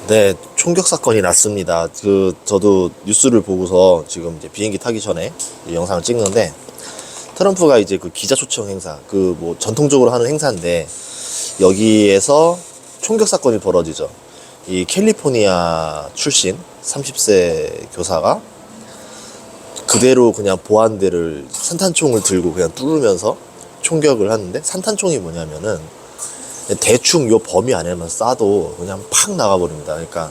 네, 총격 사건이 났습니다. 저도 뉴스를 보고서 지금 이제 비행기 타기 전에 이 영상을 찍는데, 트럼프가 이제 그 기자 초청 행사, 전통적으로 하는 행사인데, 여기에서 총격 사건이 벌어지죠. 이 캘리포니아 출신 30세 교사가 그대로 그냥 보안대를, 산탄총을 들고 그냥 뚫으면서 총격을 하는데, 산탄총이 뭐냐면은 대충 요 범위 안에만 쏴도 그냥 팍 나가버립니다. 그러니까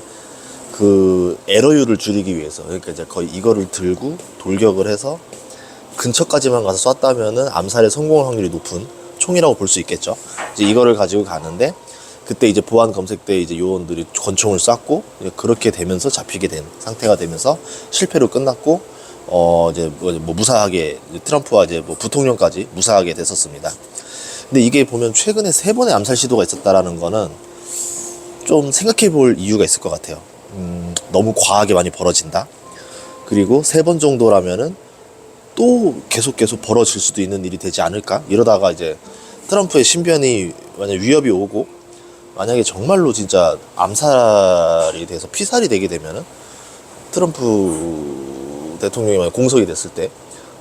그 에러율을 줄이기 위해서, 그러니까 이제 거의 이거를 들고 돌격을 해서 근처까지만 가서 쐈다면은 암살에 성공할 확률이 높은 총이라고 볼 수 있겠죠. 이제 이거를 가지고 가는데, 그때 이제 보안 검색대 이제 요원들이 권총을 쐈고, 그렇게 되면서 잡히게 된 상태가 되면서 실패로 끝났고, 이제 무사하게, 트럼프와 이제 부통령까지 무사하게 됐었습니다. 근데 이게 보면 최근에 3번의 암살 시도가 있었다라는 거는 좀 생각해 볼 이유가 있을 것 같아요. 너무 과하게 많이 벌어진다. 그리고 3번 정도라면은 또 계속 벌어질 수도 있는 일이 되지 않을까? 이러다가 이제 트럼프의 신변이 만약 위협이 오고, 만약에 정말로 진짜 암살이 돼서 피살이 되게 되면은, 트럼프 대통령이 만약 공석이 됐을 때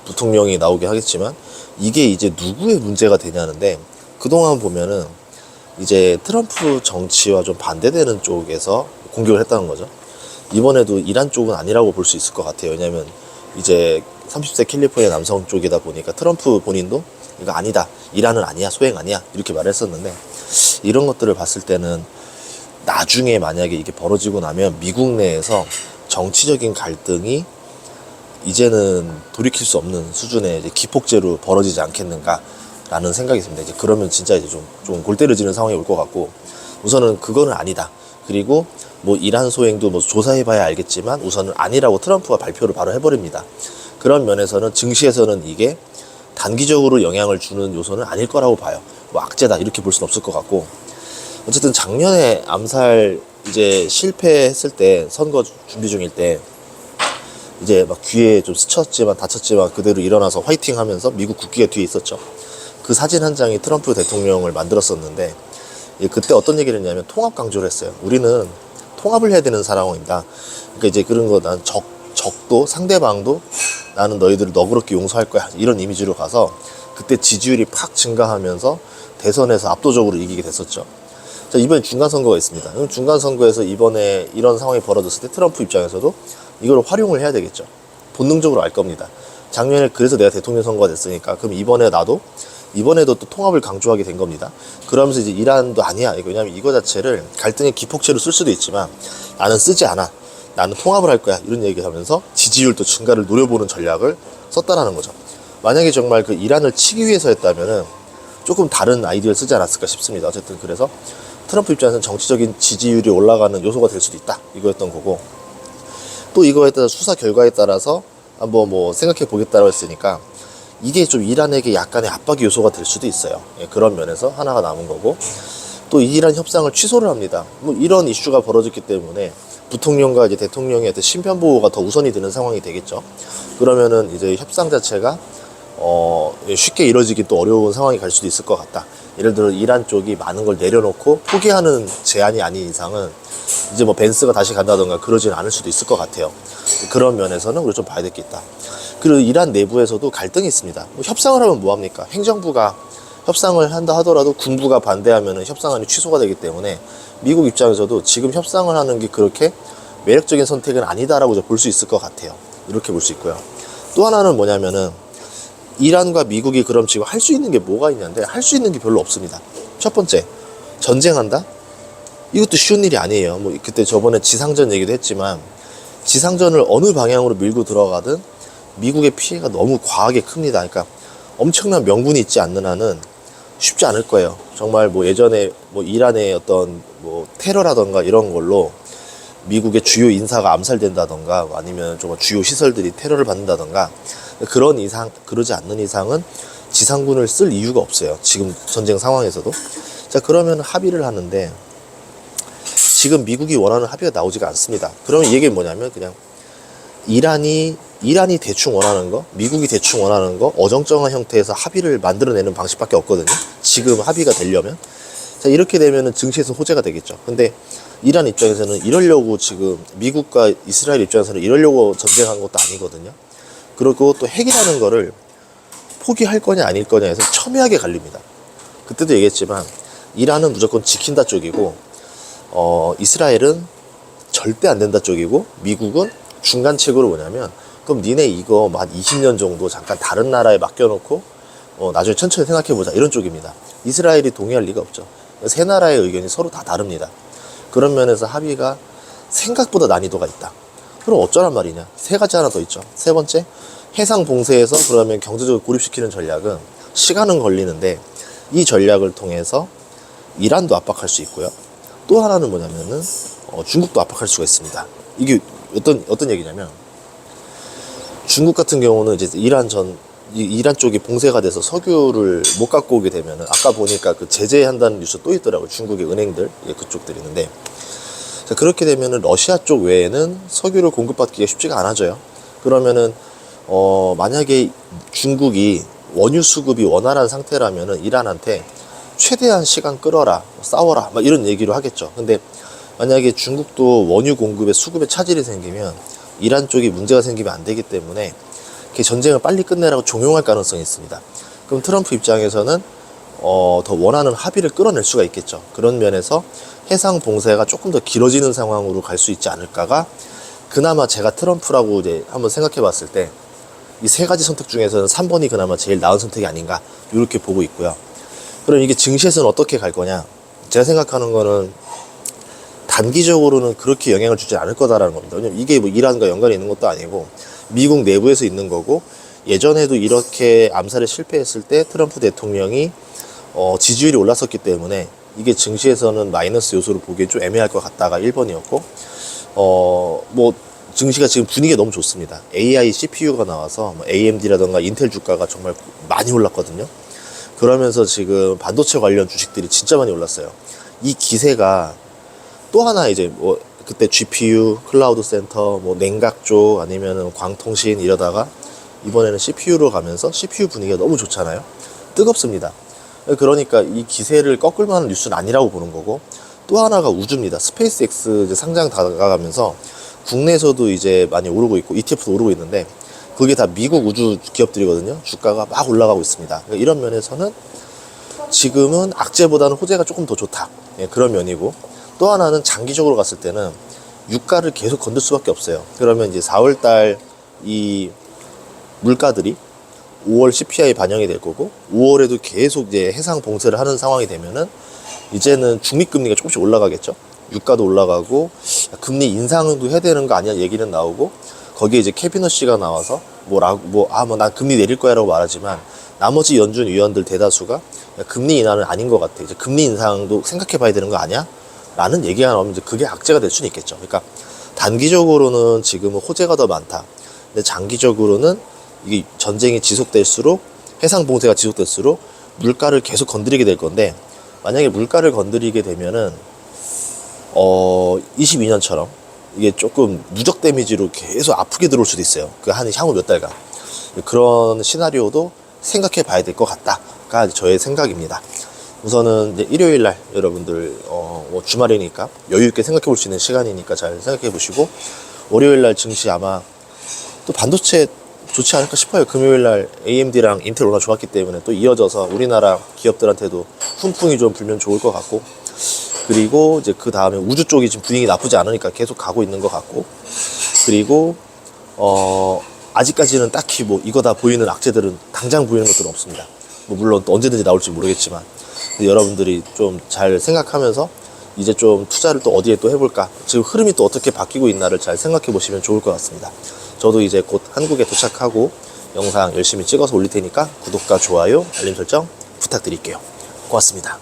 부통령이 나오게 하겠지만, 이게 이제 누구의 문제가 되냐는데, 그동안 보면은 이제 트럼프 정치와 좀 반대되는 쪽에서 공격을 했다는 거죠. 이번에도 이란 쪽은 아니라고 볼 수 있을 것 같아요. 왜냐면 이제 30세 캘리포니아 남성 쪽이다 보니까 트럼프 본인도 이거 아니다, 이란은 아니야, 소행 아니야, 이렇게 말했었는데, 이런 것들을 봤을 때는 나중에 만약에 이게 벌어지고 나면 미국 내에서 정치적인 갈등이 이제는 돌이킬 수 없는 수준의 이제 기폭제로 벌어지지 않겠는가라는 생각이 듭니다. 이제 그러면 진짜 이제 좀 골 때려지는 상황이 올 것 같고, 우선은 그거는 아니다. 그리고 이란 소행도 조사해봐야 알겠지만 우선은 아니라고 트럼프가 발표를 바로 해버립니다. 그런 면에서는 증시에서는 이게 단기적으로 영향을 주는 요소는 아닐 거라고 봐요. 악재다 이렇게 볼 수는 없을 것 같고, 어쨌든 작년에 암살 이제 실패했을 때, 선거 준비 중일 때 이제 막 귀에 좀 스쳤지만 다쳤지만 그대로 일어나서 화이팅 하면서 미국 국기가 뒤에 있었죠. 그 사진 한 장이 트럼프 대통령을 만들었었는데, 그때 어떤 얘기를 했냐면 통합 강조를 했어요. 우리는 통합을 해야 되는 상황이다. 그러니까 이제 그런 거, 난 적도 상대방도 나는 너희들을 너그럽게 용서할 거야, 이런 이미지로 가서 그때 지지율이 팍 증가하면서 대선에서 압도적으로 이기게 됐었죠. 자, 이번에 중간선거가 있습니다. 그럼 중간선거에서 이번에 이런 상황이 벌어졌을 때 트럼프 입장에서도 이걸 활용을 해야 되겠죠. 본능적으로 알 겁니다. 작년에 그래서 내가 대통령 선거가 됐으니까, 그럼 이번에도 또 통합을 강조하게 된 겁니다. 그러면서 이제 이란도 아니야, 왜냐면 이거 자체를 갈등의 기폭제로 쓸 수도 있지만 나는 쓰지 않아, 나는 통합을 할 거야, 이런 얘기를 하면서 지지율도 증가를 노려보는 전략을 썼다라는 거죠. 만약에 정말 그 이란을 치기 위해서 했다면은 조금 다른 아이디어를 쓰지 않았을까 싶습니다. 어쨌든 그래서 트럼프 입장에서는 정치적인 지지율이 올라가는 요소가 될 수도 있다, 이거였던 거고, 또 이거에 따라 수사 결과에 따라서 한번 생각해 보겠다고 했으니까 이게 좀 이란에게 약간의 압박의 요소가 될 수도 있어요. 그런 면에서 하나가 남은 거고, 또 이란 협상을 취소를 합니다. 이런 이슈가 벌어졌기 때문에 부통령과 이제 대통령의 어떤 신변 보호가 더 우선이 되는 상황이 되겠죠. 그러면은 이제 협상 자체가 쉽게 이뤄지기 또 어려운 상황이 갈 수도 있을 것 같다. 예를 들어 이란 쪽이 많은 걸 내려놓고 포기하는 제안이 아닌 이상은 이제 벤스가 다시 간다던가 그러지는 않을 수도 있을 것 같아요. 그런 면에서는 우리 좀 봐야 될 게 있다. 그리고 이란 내부에서도 갈등이 있습니다. 협상을 하면 뭐합니까? 행정부가 협상을 한다 하더라도 군부가 반대하면 협상안이 취소가 되기 때문에 미국 입장에서도 지금 협상을 하는 게 그렇게 매력적인 선택은 아니다라고 볼 수 있을 것 같아요. 이렇게 볼 수 있고요. 또 하나는 뭐냐면은, 이란과 미국이 그럼 지금 할 수 있는 게 뭐가 있냐인데, 할 수 있는 게 별로 없습니다. 첫 번째, 전쟁한다? 이것도 쉬운 일이 아니에요. 그때 저번에 지상전 얘기도 했지만, 지상전을 어느 방향으로 밀고 들어가든 미국의 피해가 너무 과하게 큽니다. 그러니까 엄청난 명분이 있지 않는 한은 쉽지 않을 거예요. 정말 예전에 이란의 어떤 테러라던가 이런 걸로 미국의 주요 인사가 암살된다던가, 아니면 정말 주요 시설들이 테러를 받는다던가, 그러지 않는 이상은 지상군을 쓸 이유가 없어요. 지금 전쟁 상황에서도. 자, 그러면 합의를 하는데, 지금 미국이 원하는 합의가 나오지가 않습니다. 그러면 이 얘기는 뭐냐면, 그냥 이란이 대충 원하는 거, 미국이 대충 원하는 거, 어정쩡한 형태에서 합의를 만들어내는 방식밖에 없거든요. 지금 합의가 되려면. 자, 이렇게 되면은 증시에서 호재가 되겠죠. 근데 이란 입장에서는 이러려고 지금 미국과 이스라엘 입장에서는 이러려고 전쟁한 것도 아니거든요. 그리고 또 핵이라는 거를 포기할 거냐 아닐 거냐에서 첨예하게 갈립니다. 그때도 얘기했지만 이란은 무조건 지킨다 쪽이고 이스라엘은 절대 안 된다 쪽이고 미국은 중간책으로 뭐냐면 그럼 니네 이거 한 20년 정도 잠깐 다른 나라에 맡겨놓고 나중에 천천히 생각해보자 이런 쪽입니다. 이스라엘이 동의할 리가 없죠. 세 나라의 의견이 서로 다 다릅니다. 그런 면에서 합의가 생각보다 난이도가 있다. 그럼 어쩌란 말이냐. 세 가지 하나 더 있죠. 세 번째, 해상 봉쇄에서 그러면 경제적으로 고립시키는 전략은 시간은 걸리는데 이 전략을 통해서 이란도 압박할 수 있고요. 또 하나는 뭐냐면은 중국도 압박할 수가 있습니다. 이게 어떤 얘기냐면 중국 같은 경우는 이제 이란 쪽이 봉쇄가 돼서 석유를 못 갖고 오게 되면은 아까 보니까 그 제재한다는 뉴스 또 있더라고요. 중국의 은행들 그쪽들이 있는데 자, 그렇게 되면은 러시아 쪽 외에는 석유를 공급받기가 쉽지가 않아져요. 그러면은 만약에 중국이 원유 수급이 원활한 상태라면은 이란한테 최대한 시간 끌어라, 싸워라, 막 이런 얘기로 하겠죠. 근데 만약에 중국도 원유 공급에 수급에 차질이 생기면 이란 쪽이 문제가 생기면 안 되기 때문에 전쟁을 빨리 끝내라고 종용할 가능성이 있습니다. 그럼 트럼프 입장에서는 더 원하는 합의를 끌어낼 수가 있겠죠. 그런 면에서 해상 봉쇄가 조금 더 길어지는 상황으로 갈 수 있지 않을까가 그나마 제가 트럼프라고 이제 한번 생각해 봤을 때 이 세 가지 선택 중에서는 3번이 그나마 제일 나은 선택이 아닌가 이렇게 보고 있고요. 그럼 이게 증시에서는 어떻게 갈 거냐? 제가 생각하는 거는 단기적으로는 그렇게 영향을 주지 않을 거다라는 겁니다. 왜냐면 이게 뭐 이란과 연관이 있는 것도 아니고 미국 내부에서 있는 거고 예전에도 이렇게 암살에 실패했을 때 트럼프 대통령이 지지율이 올랐었기 때문에 이게 증시에서는 마이너스 요소로 보기엔 좀 애매할 것 같다가 1번이었고 뭐 증시가 지금 분위기가 너무 좋습니다. AI CPU가 나와서 뭐 AMD라던가 인텔 주가가 정말 많이 올랐거든요. 그러면서 지금 반도체 관련 주식들이 진짜 많이 올랐어요. 이 기세가 또 하나 이제 뭐 그때 GPU, 클라우드 센터, 뭐 냉각 쪽 아니면은 광통신 이러다가 이번에는 CPU로 가면서 CPU 분위기가 너무 좋잖아요. 뜨겁습니다. 그러니까 이 기세를 꺾을 만한 뉴스는 아니라고 보는 거고 또 하나가 우주입니다. 스페이스X 이제 상장 다가가면서 국내에서도 이제 많이 오르고 있고 ETF도 오르고 있는데 그게 다 미국 우주 기업들이거든요. 주가가 막 올라가고 있습니다. 그러니까 이런 면에서는 지금은 악재보다는 호재가 조금 더 좋다. 예, 그런 면이고 또 하나는 장기적으로 갔을 때는 유가를 계속 건들 수밖에 없어요. 그러면 이제 4월달 이 물가들이 5월 CPI 반영이 될 거고 5월에도 계속 이제 해상 봉쇄를 하는 상황이 되면은 이제는 중립금리가 조금씩 올라가겠죠. 유가도 올라가고 금리 인상도 해야 되는 거 아니야 얘기는 나오고 거기에 이제 캐비넛 씨가 나와서 난 금리 내릴 거야라고 말하지만 나머지 연준 위원들 대다수가 금리 인하는 아닌 것 같아. 이제 금리 인상도 생각해 봐야 되는 거 아니야? 라는 얘기가 나오면 이제 그게 악재가 될 수는 있겠죠. 그러니까 단기적으로는 지금은 호재가 더 많다. 근데 장기적으로는 이게 전쟁이 지속될수록 해상 봉쇄가 지속될수록 물가를 계속 건드리게 될 건데 만약에 물가를 건드리게 되면은 22년처럼 이게 조금 누적 데미지로 계속 아프게 들어올 수도 있어요. 그 한 향후 몇 달간 그런 시나리오도 생각해 봐야 될 것 같다가 저의 생각입니다. 우선은 이제 일요일 날 여러분들 뭐 주말이니까 여유 있게 생각해 볼 수 있는 시간이니까 잘 생각해 보시고 월요일 날 증시 아마 또 반도체 좋지 않을까 싶어요. 금요일 날 AMD랑 인텔 워낙 좋았기 때문에 또 이어져서 우리나라 기업들한테도 훈풍이 좀 불면 좋을 것 같고 그리고 이제 그 다음에 우주 쪽이 지금 분위기 나쁘지 않으니까 계속 가고 있는 것 같고 그리고 아직까지는 딱히 뭐 이거다 보이는 악재들은 당장 보이는 것들은 없습니다. 뭐 물론 또 언제든지 나올지 모르겠지만 여러분들이 좀 잘 생각하면서 이제 좀 투자를 또 어디에 또 해볼까 지금 흐름이 또 어떻게 바뀌고 있나를 잘 생각해 보시면 좋을 것 같습니다. 저도 이제 곧 한국에 도착하고 영상 열심히 찍어서 올릴 테니까 구독과 좋아요 알림 설정 부탁드릴게요. 고맙습니다.